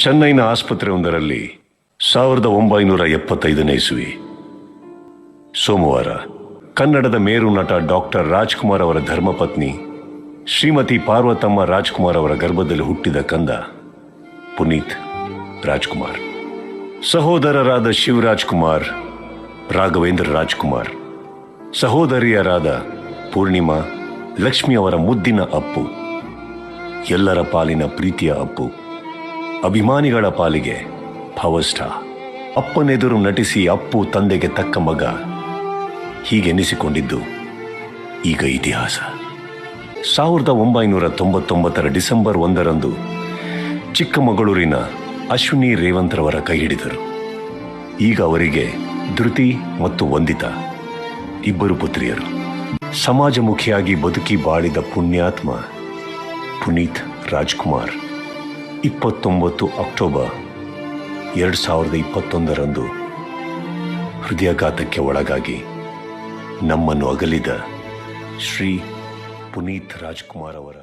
ಚೆನ್ನೈನ ಆಸ್ಪತ್ರೆಯೊಂದರಲ್ಲಿ 1975ನೇ ಇಸ್ವಿ ಸೋಮವಾರ ಕನ್ನಡದ ಮೇರು ನಟ ಡಾಕ್ಟರ್ ರಾಜ್ಕುಮಾರ್ ಅವರ ಧರ್ಮಪತ್ನಿ ಶ್ರೀಮತಿ ಪಾರ್ವತಮ್ಮ ರಾಜ್ಕುಮಾರ್ ಅವರ ಗರ್ಭದಲ್ಲಿ ಹುಟ್ಟಿದ ಕಂದ ಪುನೀತ್ ರಾಜ್ಕುಮಾರ್. ಸಹೋದರರಾದ ಶಿವರಾಜ್ ಕುಮಾರ್, ರಾಘವೇಂದ್ರ ರಾಜ್ಕುಮಾರ್, ಸಹೋದರಿಯರಾದ ಪೂರ್ಣಿಮಾ, ಲಕ್ಷ್ಮಿ ಅವರ ಮುದ್ದಿನ ಅಪ್ಪು, ಎಲ್ಲರ ಪಾಲಿನ ಪ್ರೀತಿಯ ಅಪ್ಪು, ಅಭಿಮಾನಿಗಳ ಪಾಲಿಗೆ ಪವರ್ ಸ್ಟಾರ್. ಅಪ್ಪನೆದುರು ನಟಿಸಿ ಅಪ್ಪು ತಂದೆಗೆ ತಕ್ಕ ಮಗ ಹೀಗೆನಿಸಿಕೊಂಡಿದ್ದು ಈಗ ಇತಿಹಾಸ. 1999 ಡಿಸೆಂಬರ್ 1ರಂದು ಚಿಕ್ಕಮಗಳೂರಿನ ಅಶ್ವಿನಿ ರೇವಂತ್ರವರ ಕೈ ಹಿಡಿದರು. ಈಗ ಅವರಿಗೆ ಧೃತಿ ಮತ್ತು ವಂದಿತಾ ಇಬ್ಬರು ಪುತ್ರಿಯರು. ಸಮಾಜಮುಖಿಯಾಗಿ ಬದುಕಿ ಬಾಳಿದ ಪುಣ್ಯಾತ್ಮ ಪುನೀತ್ ರಾಜ್ಕುಮಾರ್ 29 ಅಕ್ಟೋಬರ್ 2021ರಂದು ಹೃದಯಾಘಾತಕ್ಕೆ ಒಳಗಾಗಿ ನಮ್ಮನ್ನು ಅಗಲಿದ ಶ್ರೀ ಪುನೀತ್ ರಾಜ್ಕುಮಾರ್ ಅವರ